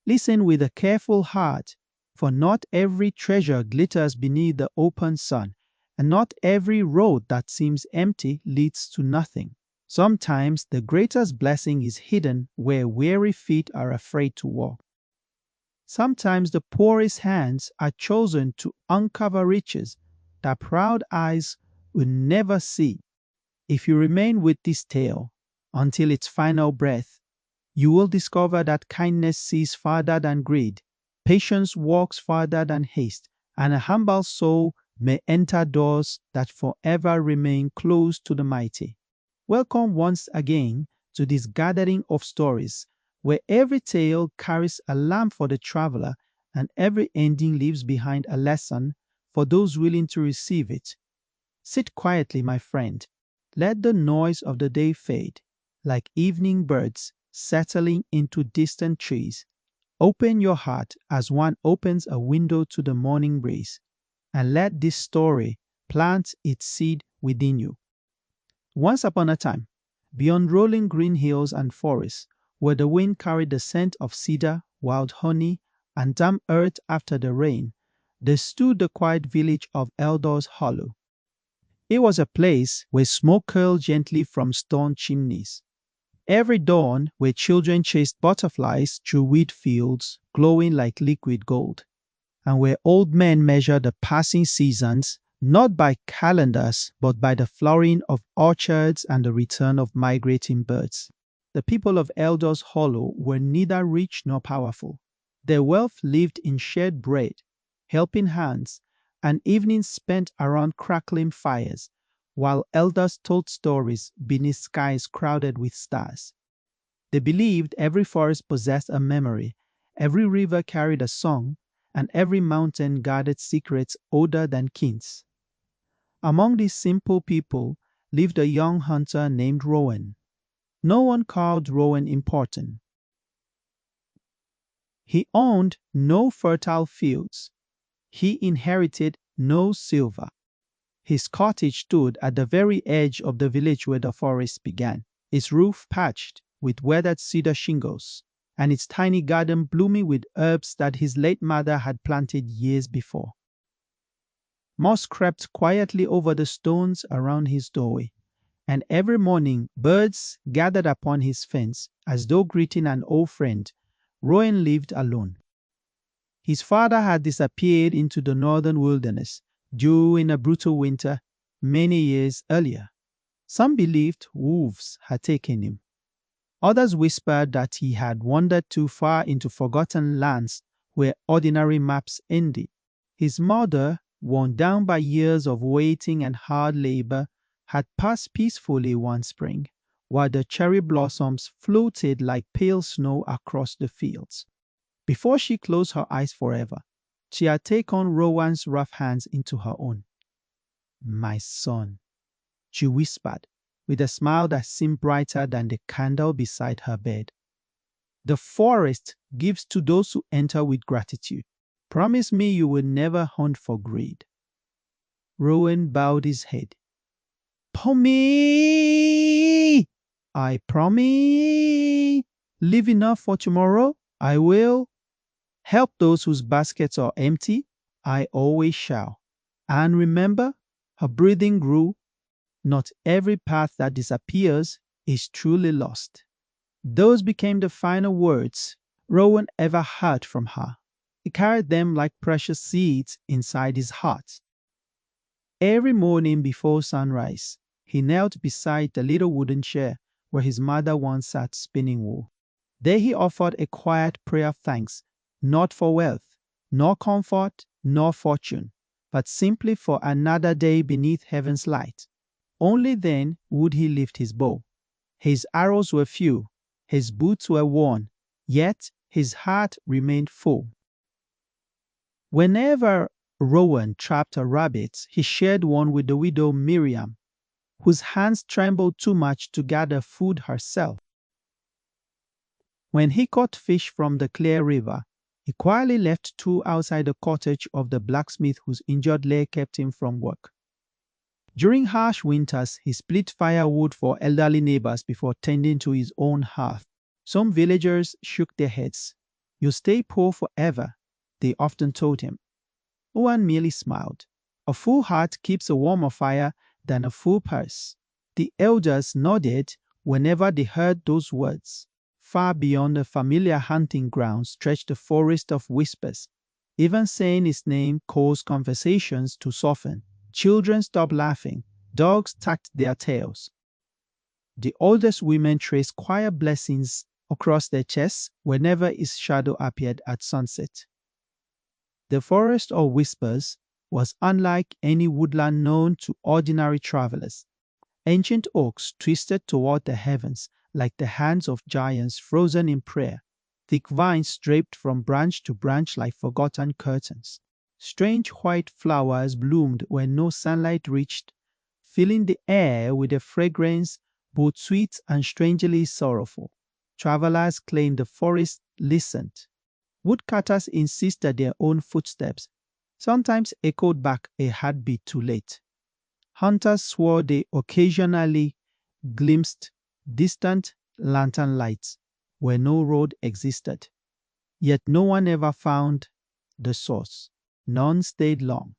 Listen with a careful heart, for not every treasure glitters beneath the open sun, and not every road that seems empty leads to nothing. Sometimes the greatest blessing is hidden where weary feet are afraid to walk. Sometimes the poorest hands are chosen to uncover riches that proud eyes will never see. If you remain with this tale until its final breath, you will discover that kindness sees farther than greed, patience walks farther than haste, and a humble soul may enter doors that forever remain closed to the mighty. Welcome once again to this gathering of stories where every tale carries a lamp for the traveler and every ending leaves behind a lesson for those willing to receive it. Sit quietly, my friend. Let the noise of the day fade, like evening birds settling into distant trees. Open your heart as one opens a window to the morning breeze, and let this story plant its seed within you. Once upon a time, beyond rolling green hills and forests, where the wind carried the scent of cedar, wild honey, and damp earth after the rain, there stood the quiet village of Eldor's Hollow. It was a place where smoke curled gently from stone chimneys. Every dawn, where children chased butterflies through wheat fields glowing like liquid gold, and where old men measured the passing seasons not by calendars but by the flowering of orchards and the return of migrating birds. The people of Eldor's Hollow were neither rich nor powerful. Their wealth lived in shared bread, helping hands, and evenings spent around crackling fires, while elders told stories beneath skies crowded with stars. They believed every forest possessed a memory, every river carried a song, and every mountain guarded secrets older than kings. Among these simple people lived a young hunter named Rowan. No one called Rowan important. He owned no fertile fields. He inherited no silver. His cottage stood at the very edge of the village where the forest began, its roof patched with weathered cedar shingles, and its tiny garden blooming with herbs that his late mother had planted years before. Moss crept quietly over the stones around his doorway, and every morning birds gathered upon his fence as though greeting an old friend. Rowan lived alone. His father had disappeared into the northern wilderness during a brutal winter many years earlier. Some believed wolves had taken him. Others whispered that he had wandered too far into forgotten lands where ordinary maps ended. His mother, worn down by years of waiting and hard labor, had passed peacefully one spring, while the cherry blossoms floated like pale snow across the fields. Before she closed her eyes forever, she had taken Rowan's rough hands into her own. "My son," she whispered, with a smile that seemed brighter than the candle beside her bed. "The forest gives to those who enter with gratitude. Promise me you will never hunt for greed." Rowan bowed his head. "Pommy! I promise. Leave enough for tomorrow. I will. Help those whose baskets are empty. I always shall." And remember, her breathing grew. Not every path that disappears is truly lost. Those became the final words Rowan ever heard from her. He carried them like precious seeds inside his heart. Every morning before sunrise, he knelt beside the little wooden chair where his mother once sat spinning wool. There he offered a quiet prayer of thanks, not for wealth, nor comfort, nor fortune, but simply for another day beneath heaven's light. Only then would he lift his bow. His arrows were few, his boots were worn, yet his heart remained full. Whenever Rowan trapped a rabbit, he shared one with the widow Miriam, whose hands trembled too much to gather food herself. When he caught fish from the clear river, he quietly left two outside the cottage of the blacksmith whose injured leg kept him from work. During harsh winters, he split firewood for elderly neighbors before tending to his own hearth. Some villagers shook their heads. "You stay poor forever," they often told him. Owen merely smiled. "A full heart keeps a warmer fire than a full purse." The elders nodded whenever they heard those words. Far beyond the familiar hunting grounds stretched the forest of whispers. Even saying its name caused conversations to soften. Children stopped laughing. Dogs tucked their tails. The oldest women traced quiet blessings across their chests whenever its shadow appeared at sunset. The forest of whispers was unlike any woodland known to ordinary travelers. Ancient oaks twisted toward the heavens like the hands of giants frozen in prayer. Thick vines draped from branch to branch like forgotten curtains. Strange white flowers bloomed where no sunlight reached, filling the air with a fragrance both sweet and strangely sorrowful. Travelers claimed the forest listened. Woodcutters insisted their own footsteps sometimes echoed back a heartbeat too late. Hunters swore they occasionally glimpsed distant lantern lights where no road existed. Yet no one ever found the source. None stayed long.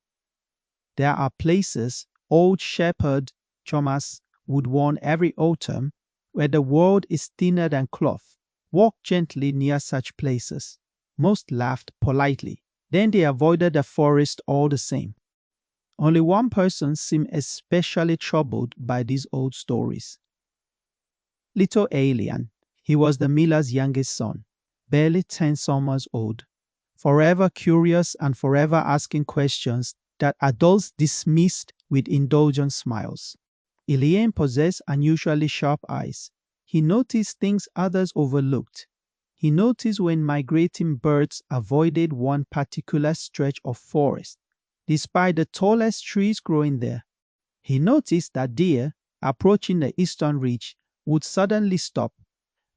There are places old shepherd Thomas would warn every autumn where the world is thinner than cloth. Walk gently near such places. Most laughed politely. Then they avoided the forest all the same. Only one person seemed especially troubled by these old stories. Little Aelian. He was the miller's youngest son, barely 10 summers old, forever curious and forever asking questions that adults dismissed with indulgent smiles. Elian possessed unusually sharp eyes. He noticed things others overlooked. He noticed when migrating birds avoided one particular stretch of forest, despite the tallest trees growing there. He noticed that deer, approaching the eastern ridge, would suddenly stop,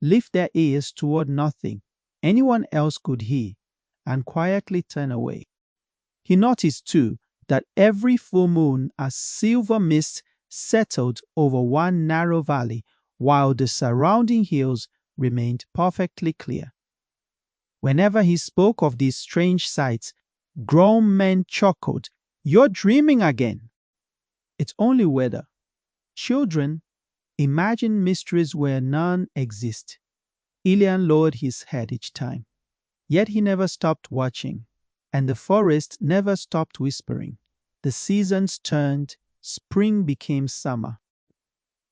lift their ears toward nothing anyone else could hear, and quietly turn away. He noticed, too, that every full moon a silver mist settled over one narrow valley while the surrounding hills remained perfectly clear. Whenever he spoke of these strange sights, grown men chuckled, "You're dreaming again." It's only weather. Children imagine mysteries where none exist. Elian lowered his head each time. Yet he never stopped watching, and the forest never stopped whispering. The seasons turned, spring became summer.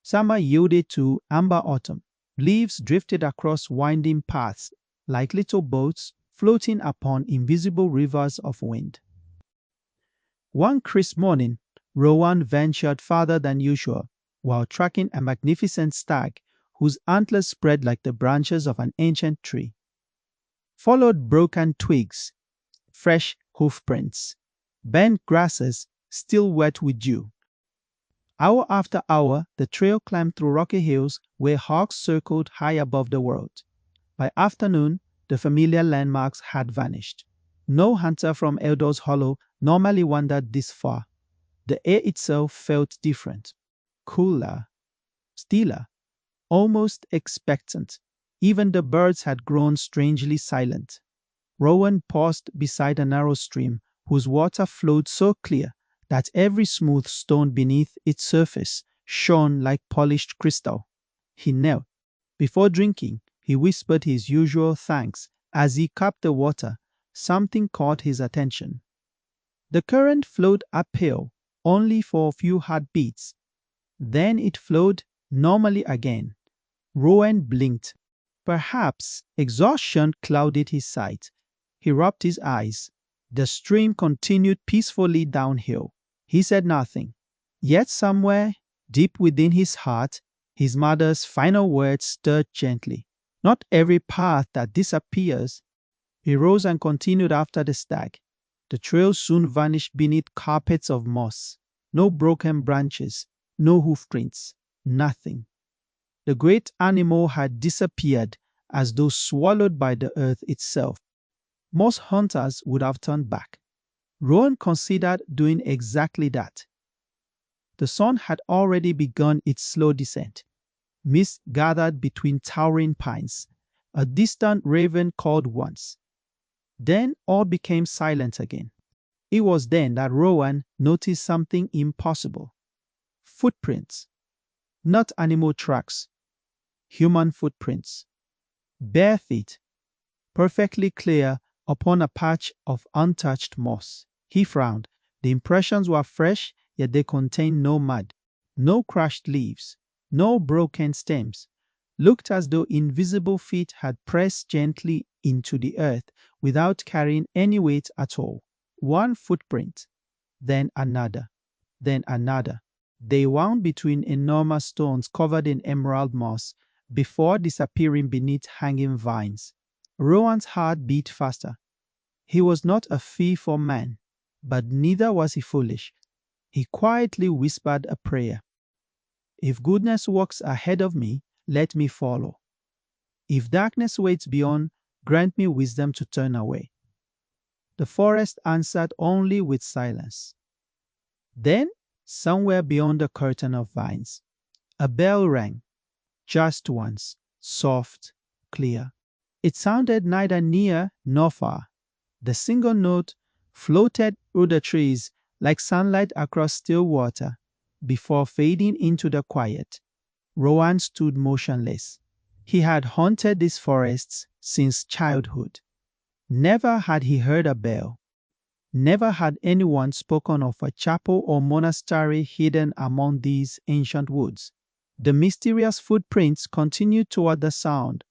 Summer yielded to amber autumn. Leaves drifted across winding paths like little boats floating upon invisible rivers of wind. One crisp morning, Rowan ventured farther than usual while tracking a magnificent stag whose antlers spread like the branches of an ancient tree. Followed broken twigs, fresh hoofprints, bent grasses still wet with dew. Hour after hour, the trail climbed through rocky hills where hawks circled high above the world. By afternoon, the familiar landmarks had vanished. No hunter from Eldor's Hollow normally wandered this far. The air itself felt different, cooler, stiller, almost expectant. Even the birds had grown strangely silent. Rowan paused beside a narrow stream whose water flowed so clear that every smooth stone beneath its surface shone like polished crystal. He knelt. Before drinking, he whispered his usual thanks. As he cupped the water, something caught his attention. The current flowed uphill only for a few heartbeats. Then it flowed normally again. Rowan blinked. Perhaps exhaustion clouded his sight. He rubbed his eyes. The stream continued peacefully downhill. He said nothing. Yet somewhere, deep within his heart, his mother's final words stirred gently. Not every path that disappears. He rose and continued after the stag. The trail soon vanished beneath carpets of moss. No broken branches, no hoofprints, nothing. The great animal had disappeared as though swallowed by the earth itself. Most hunters would have turned back. Rowan considered doing exactly that. The sun had already begun its slow descent. Mist gathered between towering pines. A distant raven called once. Then all became silent again. It was then that Rowan noticed something impossible. Footprints. Not animal tracks. Human footprints. Bare feet. Perfectly clear upon a patch of untouched moss. He frowned. The impressions were fresh, yet they contained no mud, no crushed leaves, no broken stems. Looked as though invisible feet had pressed gently into the earth without carrying any weight at all. One footprint, then another, then another. They wound between enormous stones covered in emerald moss before disappearing beneath hanging vines. Rowan's heart beat faster. He was not a thief or man, but neither was he foolish. He quietly whispered a prayer. If goodness walks ahead of me, let me follow. If darkness waits beyond, grant me wisdom to turn away. The forest answered only with silence. Then, somewhere beyond the curtain of vines, a bell rang, just once, soft, clear. It sounded neither near nor far. The single note floated through the trees like sunlight across still water before fading into the quiet. Rowan stood motionless. He had haunted these forests since childhood. Never had he heard a bell. Never had anyone spoken of a chapel or monastery hidden among these ancient woods. The mysterious footprints continued toward the sound.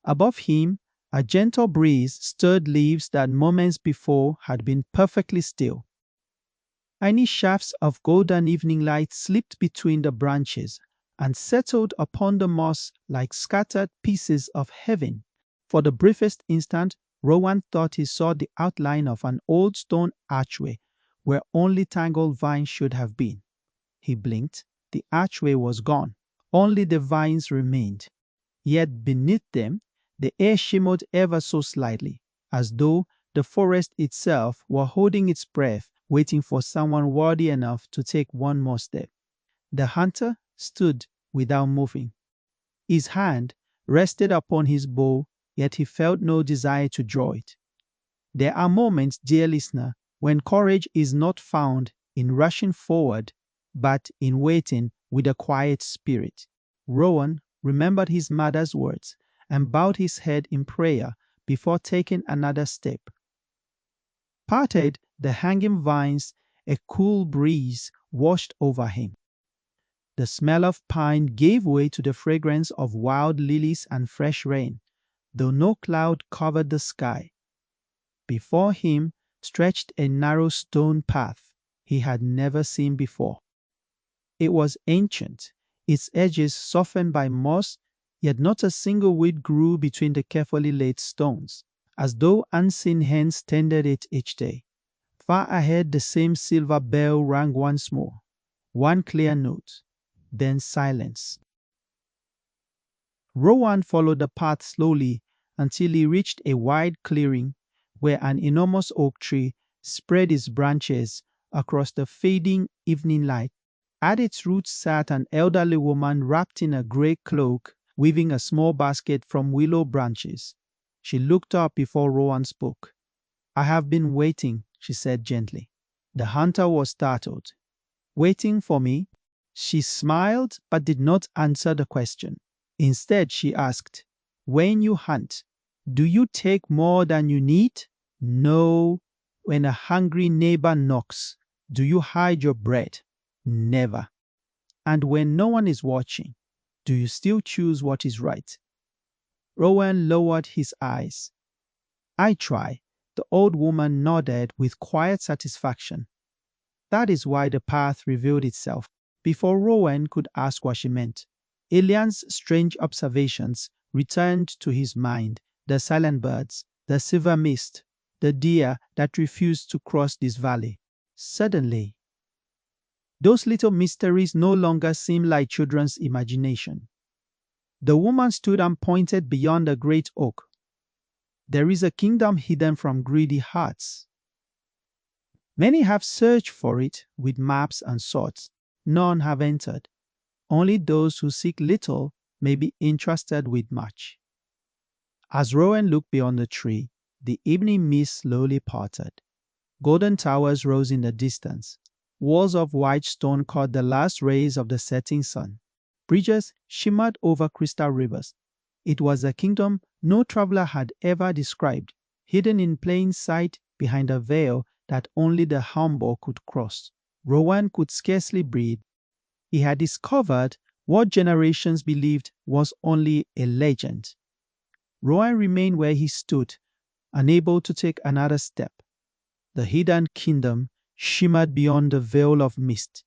Above him, a gentle breeze stirred leaves that moments before had been perfectly still. Tiny shafts of golden evening light slipped between the branches and settled upon the moss like scattered pieces of heaven. For the briefest instant, Rowan thought he saw the outline of an old stone archway where only tangled vines should have been. He blinked. The archway was gone. Only the vines remained. Yet beneath them, the air shimmered ever so slightly, as though the forest itself were holding its breath, waiting for someone worthy enough to take one more step. The hunter stood without moving. His hand rested upon his bow, yet he felt no desire to draw it. There are moments, dear listener, when courage is not found in rushing forward, but in waiting with a quiet spirit. Rowan remembered his mother's words and bowed his head in prayer before taking another step. Parted the hanging vines, a cool breeze washed over him. The smell of pine gave way to the fragrance of wild lilies and fresh rain, though no cloud covered the sky. Before him stretched a narrow stone path he had never seen before. It was ancient, its edges softened by moss, yet not a single weed grew between the carefully laid stones, as though unseen hands tended it each day. Far ahead the same silver bell rang once more, one clear note, then silence. Rowan followed the path slowly until he reached a wide clearing where an enormous oak tree spread its branches across the fading evening light. At its roots sat an elderly woman wrapped in a grey cloak, weaving a small basket from willow branches. She looked up before Rowan spoke. "I have been waiting," she said gently. The hunter was startled. "Waiting for me?" She smiled but did not answer the question. Instead, she asked, "When you hunt, do you take more than you need? No. When a hungry neighbor knocks, do you hide your bread? Never. And when no one is watching, do you still choose what is right?" Rowan lowered his eyes. "I try." The old woman nodded with quiet satisfaction. That is why the path revealed itself before Rowan could ask what she meant. Elian's strange observations returned to his mind: the silent birds, the silver mist, the deer that refused to cross this valley. Suddenly, those little mysteries no longer seemed like children's imagination. The woman stood and pointed beyond the great oak. "There is a kingdom hidden from greedy hearts. Many have searched for it with maps and swords. None have entered. Only those who seek little may be entrusted with much." As Rowan looked beyond the tree, the evening mist slowly parted. Golden towers rose in the distance. Walls of white stone caught the last rays of the setting sun. Bridges shimmered over crystal rivers. It was a kingdom no traveler had ever described, hidden in plain sight behind a veil that only the humble could cross. Rowan could scarcely breathe. He had discovered what generations believed was only a legend. Rowan remained where he stood, unable to take another step. The hidden kingdom shimmered beyond the veil of mist,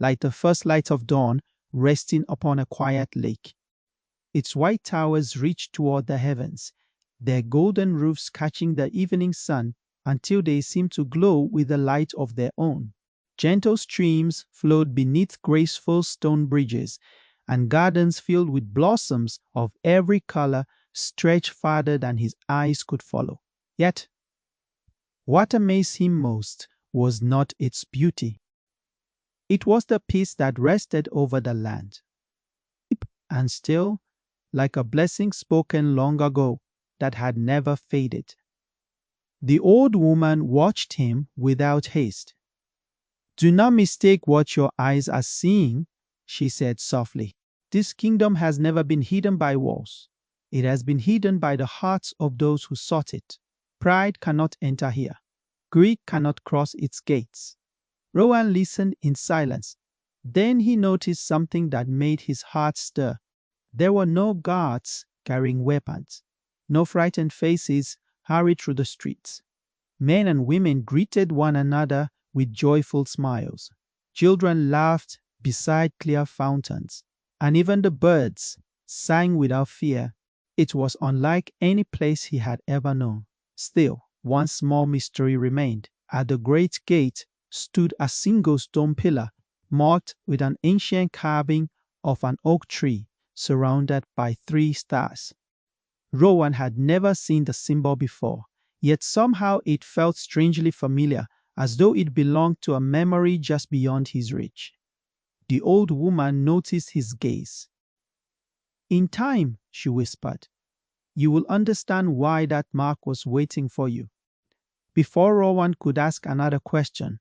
like the first light of dawn resting upon a quiet lake. Its white towers reached toward the heavens, their golden roofs catching the evening sun until they seemed to glow with a light of their own. Gentle streams flowed beneath graceful stone bridges, and gardens filled with blossoms of every color stretched farther than his eyes could follow. Yet, what amazed him most was not its beauty. It was the peace that rested over the land. Deep and still, like a blessing spoken long ago that had never faded. The old woman watched him without haste. "Do not mistake what your eyes are seeing," she said softly. "This kingdom has never been hidden by walls. It has been hidden by the hearts of those who sought it. Pride cannot enter here. Greed cannot cross its gates." Rowan listened in silence. Then he noticed something that made his heart stir. There were no guards carrying weapons. No frightened faces hurried through the streets. Men and women greeted one another with joyful smiles. Children laughed beside clear fountains, and even the birds sang without fear. It was unlike any place he had ever known. Still, one small mystery remained. At the great gate stood a single stone pillar, marked with an ancient carving of an oak tree surrounded by 3 stars. Rowan had never seen the symbol before, yet somehow it felt strangely familiar, as though it belonged to a memory just beyond his reach. The old woman noticed his gaze. "In time," she whispered, "you will understand why that mark was waiting for you." Before Rowan could ask another question,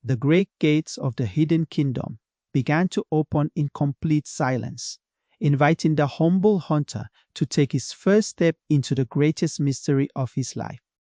the great gates of the hidden kingdom began to open in complete silence, inviting the humble hunter to take his first step into the greatest mystery of his life.